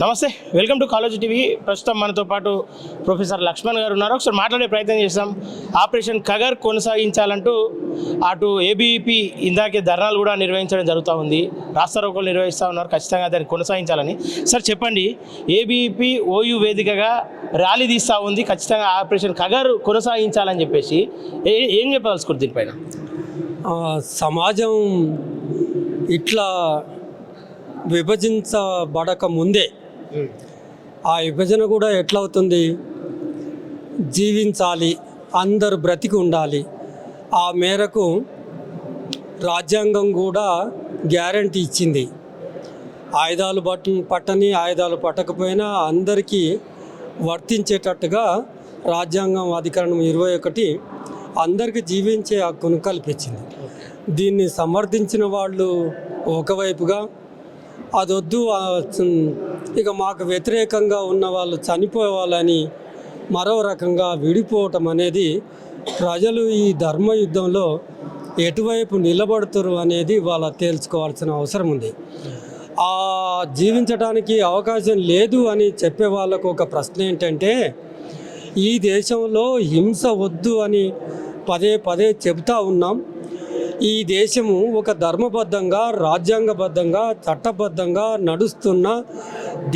నమస్తే, welcome to college TV. ప్రస్తుతం మనతో పాటు ప్రొఫెసర్ లక్ష్మణ్ గారు ఉన్నారు. ఒకసారి మాట్లాడే ప్రయత్నం చేస్తాం. ఆపరేషన్ కగర్ కొనసాగించాలంటూ అటు ఏబీవీపీ ఇందాకే ధర్నాలు కూడా నిర్వహించడం జరుగుతూ ఉంది, రాస్తారోకోలు నిర్వహిస్తూ ఉన్నారు. ఖచ్చితంగా దాన్ని కొనసాగించాలని. సార్ చెప్పండి, ఏబీవీపీ ఓయూ వేదికగా ర్యాలీ తీస్తూ ఉంది, ఖచ్చితంగా ఆపరేషన్ కగర్ కొనసాగించాలని చెప్పేసి ఏం చెప్పదలుచుకోరు దీనిపైన? సమాజం ఇట్లా విభజించబడక ముందే ఆ విభజన కూడా ఎట్లా అవుతుంది? జీవించాలి, అందరు బ్రతికి ఉండాలి. ఆ మేరకు రాజ్యాంగం కూడా గ్యారంటీ ఇచ్చింది. ఆయుధాలు పట్టని ఆయుధాలు పట్టకపోయినా అందరికీ వర్తించేటట్టుగా రాజ్యాంగం అధికరణం 21 అందరికీ జీవించే హక్కును కల్పించింది. దీన్ని సమర్థించిన వాళ్ళు ఒకవైపుగా, అదొద్దు ఇక మాకు వ్యతిరేకంగా ఉన్న వాళ్ళు చనిపోవాలని మరో రకంగా విడిపోవటం అనేది ప్రజలు ఈ ధర్మయుద్ధంలో ఎటువైపు నిలబడుతారు అనేది వాళ్ళ తేల్చుకోవాల్సిన అవసరం ఉంది. ఆ జీవించడానికి అవకాశం లేదు అని చెప్పే వాళ్ళకు ఒక ప్రశ్న ఏంటంటే, ఈ దేశంలో హింస వద్దు అని పదే పదే చెబుతూ ఉన్నాం. ఈ దేశము ఒక ధర్మబద్ధంగా, రాజ్యాంగబద్ధంగా, చట్టబద్ధంగా నడుస్తున్న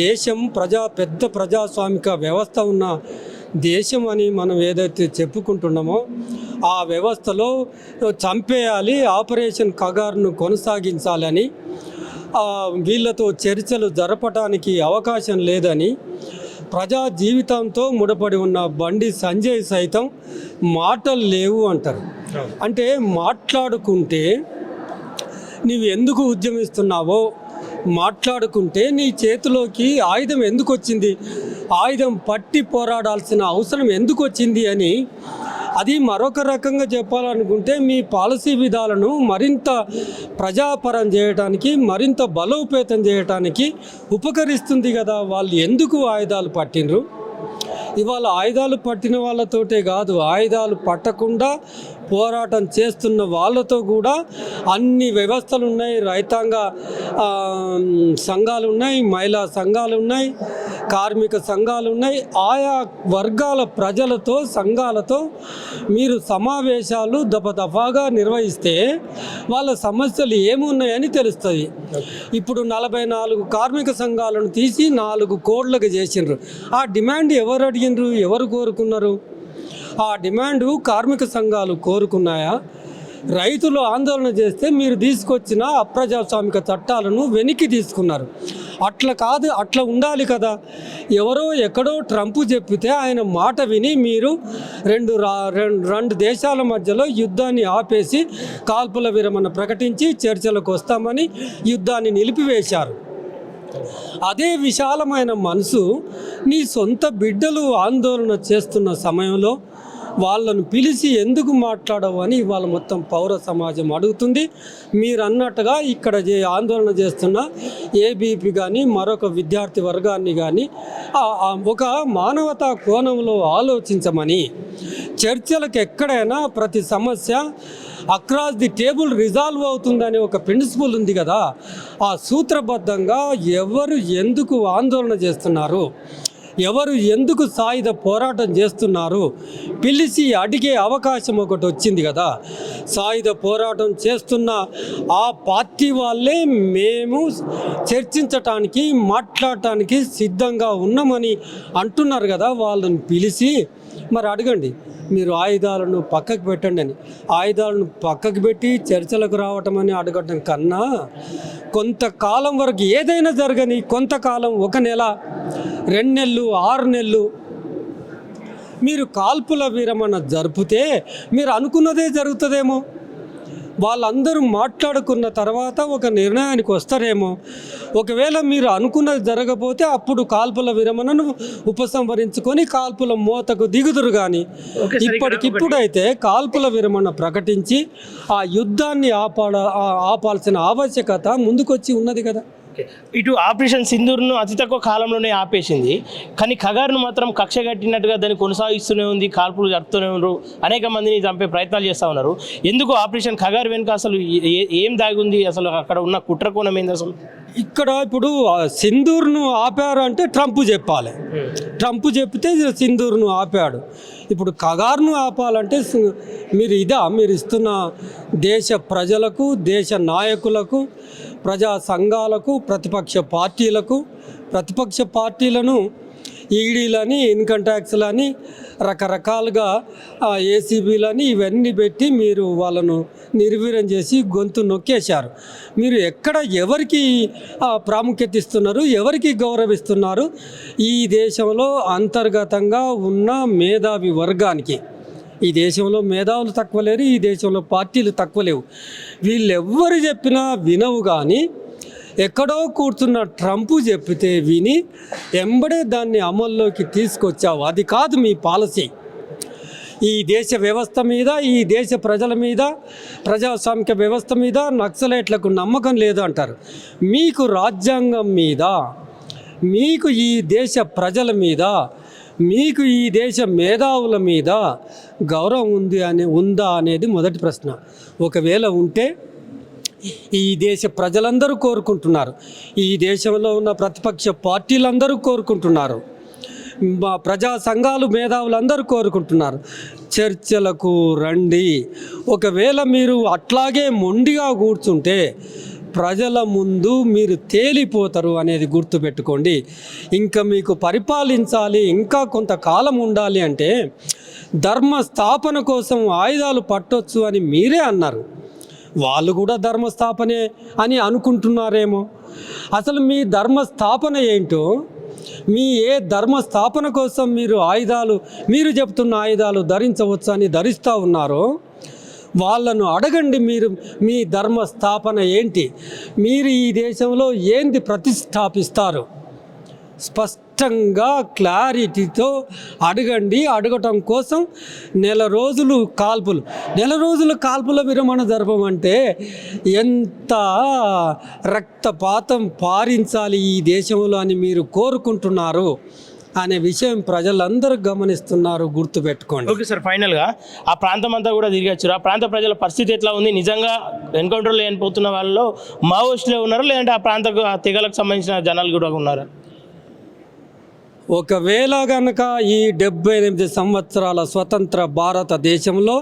దేశం, పెద్ద ప్రజాస్వామిక వ్యవస్థ ఉన్న దేశం అని మనం ఏదైతే చెప్పుకుంటున్నామో ఆ వ్యవస్థలో చంపేయాలి, ఆపరేషన్ కగార్ను కొనసాగించాలని, వీళ్ళతో చర్చలు జరపడానికి అవకాశం లేదని ప్రజా జీవితంతో ముడిపడి ఉన్న బండి సంజయ్ సైతం మాటలు లేవు అంటారు. అంటే మాట్లాడుకుంటే నీవు ఎందుకు ఉద్యమిస్తున్నావో, మాట్లాడుకుంటే నీ చేతిలోకి ఆయుధం ఎందుకు వచ్చింది, ఆయుధం పట్టి పోరాడాల్సిన అవసరం ఎందుకు వచ్చింది అని, అది మరొక రకంగా చెప్పాలనుకుంటే మీ పాలసీ విధాలను మరింత ప్రజాపరం చేయడానికి, మరింత బలోపేతం చేయడానికి ఉపకరిస్తుంది కదా. వాళ్ళు ఎందుకు ఆయుధాలు పట్టినరు? ఇవాళ ఆయుధాలు పట్టిన వాళ్ళతోటే కాదు, ఆయుధాలు పట్టకుండా పోరాటం చేస్తున్న వాళ్ళతో కూడా అన్ని వ్యవస్థలు ఉన్నాయి. రైతాంగ సంఘాలు ఉన్నాయి, మహిళా సంఘాలు ఉన్నాయి, కార్మిక సంఘాలు ఉన్నాయి. ఆయా వర్గాల ప్రజలతో, సంఘాలతో మీరు సమావేశాలు దఫాగా నిర్వహిస్తే వాళ్ళ సమస్యలు ఏమున్నాయని తెలుస్తుంది. ఇప్పుడు 44 కార్మిక సంఘాలను తీసి 4 కోడ్లకు చేసిండ్రు. ఆ డిమాండ్ ఎవరు అడిగినరు, ఎవరు కోరుకున్నారు? ఆ డిమాండు కార్మిక సంఘాలు కోరుకున్నాయా? రైతులు ఆందోళన చేస్తే మీరు తీసుకొచ్చిన అప్రజాస్వామిక చట్టాలను వెనక్కి తీసుకున్నారు. అట్లా కాదు, అట్లా ఉండాలి కదా. ఎవరో ఎక్కడో ట్రంప్ చెప్పితే ఆయన మాట విని మీరు రెండు దేశాల మధ్యలో యుద్ధాన్ని ఆపేసి కాల్పుల విరమణ ప్రకటించి చర్చలకు వస్తామని యుద్ధాన్ని నిలిపివేశారు. అదే విశాలమైన మనసు నీ సొంత బిడ్డలు ఆందోళన చేస్తున్న సమయంలో వాళ్ళను పిలిచి ఎందుకు మాట్లాడవు అని ఇవాళ మొత్తం పౌర సమాజం అడుగుతుంది. మీరు అన్నట్టుగా ఇక్కడ ఆందోళన చేస్తున్న ఏబీపీ కానీ మరొక విద్యార్థి వర్గాన్ని కానీ ఒక మానవతా కోణంలో ఆలోచించమని, చర్చలకు ఎక్కడైనా ప్రతి సమస్య అక్రాస్ ది టేబుల్ రిజాల్వ్ అవుతుందనే ఒక ప్రిన్సిపల్ ఉంది కదా. ఆ సూత్రబద్ధంగా ఎవరు ఎందుకు ఆందోళన చేస్తున్నారు, ఎవరు ఎందుకు సాయుధ పోరాటం చేస్తున్నారు పిలిచి అడిగే అవకాశం ఒకటి వచ్చింది కదా. సాయుధ పోరాటం చేస్తున్న ఆ పార్టీ వాళ్ళే మేము చర్చించటానికి, మాట్లాడటానికి సిద్ధంగా ఉన్నామని అంటున్నారు కదా. వాళ్ళని పిలిచి మరి అడగండి, మీరు ఆయుధాలను పక్కకు పెట్టండి అని. ఆయుధాలను పక్కకు పెట్టి చర్చలకు రావటం అని అడగటం కన్నా కొంతకాలం వరకు ఏదైనా జరగని, కొంతకాలం 1 నెల, 2 నెలలు, 6 నెలలు మీరు కాల్పుల విరమణ జరిపితే మీరు అనుకున్నదే జరుగుతుందేమో. వాళ్ళందరూ మాట్లాడుకున్న తర్వాత ఒక నిర్ణయానికి వస్తారేమో. ఒకవేళ మీరు అనుకున్నది జరగకపోతే అప్పుడు కాల్పుల విరమణను ఉపసంహరించుకొని కాల్పుల మోతకు దిగుదురు. కానీ ఇప్పటికిప్పుడైతే కాల్పుల విరమణ ప్రకటించి ఆ యుద్ధాన్ని ఆపాల్సిన ఆవశ్యకత ముందుకొచ్చి ఉన్నది కదా. ఇటు ఆపరేషన్ సింధూర్ను అతి తక్కువ కాలంలోనే ఆపేసింది, కానీ ఖగార్ను మాత్రం కక్ష కట్టినట్టుగా దాన్ని కొనసాగిస్తూనే ఉంది, కాల్పులు జరుపుతూనే ఉన్నారు, అనేక మందిని చంపే ప్రయత్నాలు చేస్తూ ఉన్నారు. ఎందుకు ఆపరేషన్ ఖగార్ వెనుక అసలు ఏం దాగి ఉంది, అసలు అక్కడ ఉన్న కుట్ర కోణం ఏంది అసలు? ఇక్కడ ఇప్పుడు సింధూర్ను ఆపారు అంటే ట్రంప్ చెప్పాలి. ట్రంప్ చెప్తే సింధూర్ను ఆపాడు. ఇప్పుడు ఖగార్ను ఆపాలంటే మీరు ఇస్తున్న దేశ ప్రజలకు, దేశ నాయకులకు, ప్రజా సంఘాలకు, ప్రతిపక్ష పార్టీలను ఈడీలని, ఇన్కమ్ ట్యాక్స్లని, రకరకాలుగా ఏసీబీలని ఇవన్నీ పెట్టి మీరు వాళ్ళను నిర్వీర్యం చేసి గొంతు నొక్కేశారు. మీరు ఎక్కడ ఎవరికి ప్రాముఖ్యత ఇస్తున్నారు, ఎవరికి గౌరవిస్తున్నారు? ఈ దేశంలో అంతర్గతంగా ఉన్న మేధావి వర్గానికి. ఈ దేశంలో మేధావులు తక్కువ లేరు, ఈ దేశంలో పార్టీలు తక్కువ లేవు. వీళ్ళెవ్వరు చెప్పినా వినవు, కానీ ఎక్కడో కూర్చున్న ట్రంప్ చెప్పితే విని ఎంబడే దాన్ని అమల్లోకి తీసుకొచ్చావు. అది కాదు మీ పాలసీ. ఈ దేశ వ్యవస్థ మీద, ఈ దేశ ప్రజల మీద, ప్రజాస్వామిక వ్యవస్థ మీద నక్సలైట్లకు నమ్మకం లేదు అంటారు. మీకు రాజ్యాంగం మీద, మీకు ఈ దేశ ప్రజల మీద, మీకు ఈ దేశ మేధావుల మీద గౌరవం ఉందా అనేది మొదటి ప్రశ్న. ఒకవేళ ఉంటే ఈ దేశ ప్రజలందరూ కోరుకుంటున్నారు, ఈ దేశంలో ఉన్న ప్రతిపక్ష పార్టీలందరూ కోరుకుంటున్నారు, ప్రజా సంఘాలు, మేధావులందరూ కోరుకుంటున్నారు, చర్చలకు రండి. ఒకవేళ మీరు అట్లాగే మొండిగా కూర్చుంటే ప్రజల ముందు మీరు తేలిపోతారు అనేది గుర్తుపెట్టుకోండి. ఇంకా మీకు పరిపాలించాలి, ఇంకా కొంతకాలం ఉండాలి అంటే ధర్మ స్థాపన కోసం ఆయుధాలు పట్టొచ్చు అని మీరే అన్నారు. వాళ్ళు కూడా ధర్మస్థాపనే అని అనుకుంటున్నారేమో. అసలు మీ ధర్మస్థాపన ఏంటో, మీ ఏ ధర్మస్థాపన కోసం మీరు చెప్తున్న ఆయుధాలు ధరించవచ్చు అని ధరిస్తూ ఉన్నారో వాళ్ళను అడగండి. మీ ధర్మస్థాపన ఏంటి? మీరు ఈ దేశంలో ఏంది ప్రతిష్టాపిస్తారు? స్పష్టంగా క్లారిటీతో అడగండి. అడగటం కోసం నెల రోజుల కాల్పుల విరమణ జరపమంటే ఎంత రక్తపాతం పారించాలి ఈ దేశంలో అని మీరు కోరుకుంటున్నారు అనే విషయం ప్రజలందరూ గమనిస్తున్నారు, గుర్తుపెట్టుకోండి. ఓకే సార్, ఫైనల్గా ఆ ప్రాంతం అంతా కూడా తిరిగొచ్చారు. ఆ ప్రాంత ప్రజల పరిస్థితి ఎట్లా ఉంది? నిజంగా ఎన్కౌంటర్లో చనిపోతున్న వాళ్ళలో మావోయిస్టులే ఉన్నారా, లేదంటే ఆ ప్రాంత తెగలకు సంబంధించిన జనాలు కూడా ఉన్నారా? ఒకవేళ కనుక ఈ 78 సంవత్సరాల స్వతంత్ర భారతదేశంలో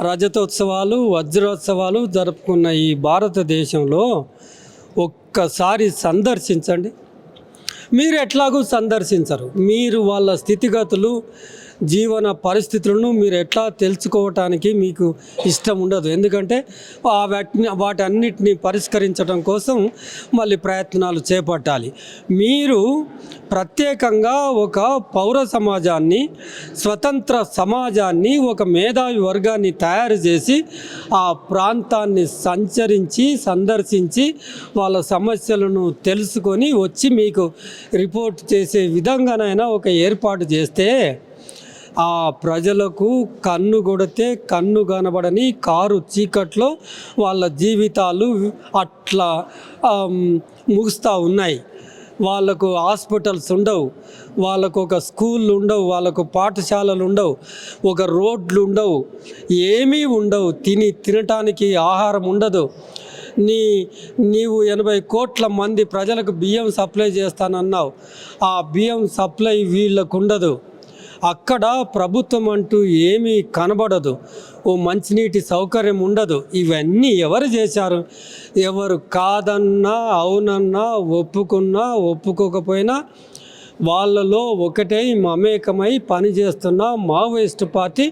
రజతోత్సవాలు, వజ్రోత్సవాలు జరుపుకున్న ఈ భారతదేశంలో ఒక్కసారి సందర్శించండి. మీరు ఎట్లాగూ సందర్శించరు. మీరు వాళ్ళ స్థితిగతులు, జీవన పరిస్థితులను మీరు ఎట్లా తెలుసుకోవటానికి మీకు ఇష్టం ఉండదు. ఎందుకంటే వాటన్నిటిని పరిష్కరించడం కోసం మళ్ళీ ప్రయత్నాలు చేపట్టాలి. మీరు ప్రత్యేకంగా ఒక పౌర సమాజాన్ని, స్వతంత్ర సమాజాన్ని, ఒక మేధావి వర్గాన్ని తయారు చేసి ఆ ప్రాంతాన్ని సందర్శించి వాళ్ళ సమస్యలను తెలుసుకొని వచ్చి మీకు రిపోర్ట్ చేసే విధంగానైనా ఒక ఏర్పాటు చేస్తే ఆ ప్రజలకు కన్ను కొడితే కన్ను కనబడని కారు చీకట్లో వాళ్ళ జీవితాలు అట్లా ముగుస్తూ ఉన్నాయి. వాళ్ళకు హాస్పిటల్స్ ఉండవు, వాళ్ళకు ఒక స్కూళ్ళు ఉండవు, వాళ్ళకు పాఠశాలలు ఉండవు, ఒక రోడ్లు ఉండవు, ఏమీ ఉండవు. తినటానికి ఆహారం ఉండదు. నీవు 80 కోట్ల మంది ప్రజలకు బియ్యం సప్లై చేస్తానన్నావు. ఆ బియ్యం సప్లై వీళ్ళకు ఉండదు. అక్కడ ప్రభుత్వం అంటూ ఏమీ కనబడదు. ఓ మంచినీటి సౌకర్యం ఉండదు. ఇవన్నీ ఎవరు చేశారు? ఎవరు కాదన్నా, అవునన్నా, ఒప్పుకోకపోయినా వాళ్ళలో ఒకటే మమేకమై పనిచేస్తున్న మావోయిస్టు పార్టీ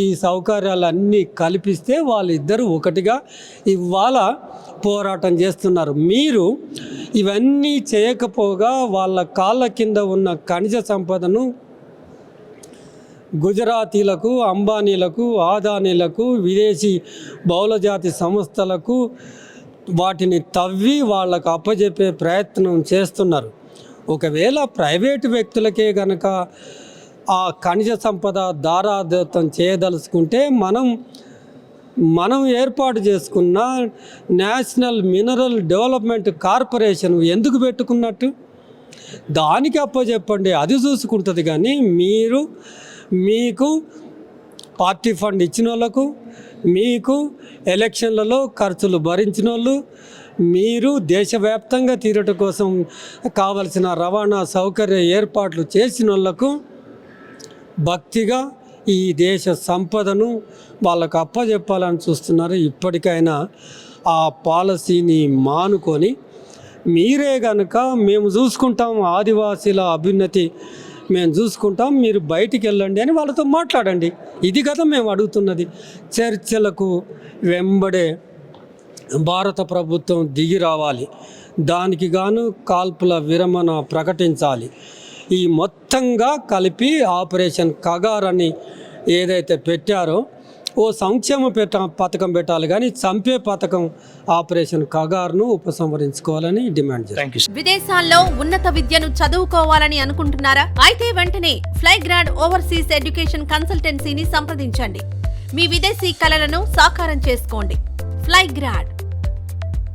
ఈ సౌకర్యాలన్నీ కల్పిస్తే వాళ్ళిద్దరూ ఒకటిగా ఇవాళ పోరాటం చేస్తున్నారు. మీరు ఇవన్నీ చేయకపోగా వాళ్ళ కాళ్ళ కింద ఉన్న ఖనిజ సంపదను గుజరాతీలకు, అంబానీలకు, ఆదానీలకు, విదేశీ బహుళజాతి సంస్థలకు వాటిని తవ్వి వాళ్ళకు అప్పజెప్పే ప్రయత్నం చేస్తున్నారు. ఒకవేళ ప్రైవేటు వ్యక్తులకే కనుక ఆ ఖనిజ సంపద దారాదత్తం చేయదలుచుకుంటే మనం ఏర్పాటు చేసుకున్న నేషనల్ మినరల్ డెవలప్మెంట్ కార్పొరేషన్ ఎందుకు పెట్టుకున్నట్టు? దానికి అప్పచెప్పండి, అది చూసుకుంటుంది. కానీ మీకు పార్టీ ఫండ్ ఇచ్చిన వాళ్ళకు, మీకు ఎలక్షన్లలో ఖర్చులు భరించిన వాళ్ళు, మీరు దేశవ్యాప్తంగా తీరట కోసం కావలసిన రవాణా సౌకర్య ఏర్పాట్లు చేసిన వాళ్ళకు భక్తిగా ఈ దేశ సంపదను వాళ్ళకు అప్పచెప్పాలని చూస్తున్నారు. ఇప్పటికైనా ఆ పాలసీని మానుకొని మీరే కనుక మేము చూసుకుంటాం, ఆదివాసీల అభ్యున్నతి మేము చూసుకుంటాం, మీరు బయటికి వెళ్ళండి అని వాళ్ళతో మాట్లాడండి. ఇది కదా మేము అడుగుతున్నది. చర్చలకు వెంబడే భారత ప్రభుత్వం దిగి రావాలి. దానికి గాను కాల్పుల విరమణ ప్రకటించాలి. ఈ మొత్తంగా కలిపి ఆపరేషన్ కగార్ అని ఏదైతే పెట్టారో ఓ సంక్షేమ పథకం పెట్టాలి, కానీ చంపే పథకం ఆపరేషన్ కగార్ను ఉపసంహరించుకోవాలని డిమాండ్ చేస్తారు. విదేశాల్లో ఉన్నత విద్యను చదువుకోవాలని అనుకుంటున్నారా? అయితే వెంటనే ఫ్లైగ్రాడ్ ఓవర్సీస్ ఎడ్యుకేషన్ కన్సల్టెన్సీని సంప్రదించండి. మీ విదేశీ కలలను సాకారం చేసుకోండి. ఫ్లైగ్రాడ్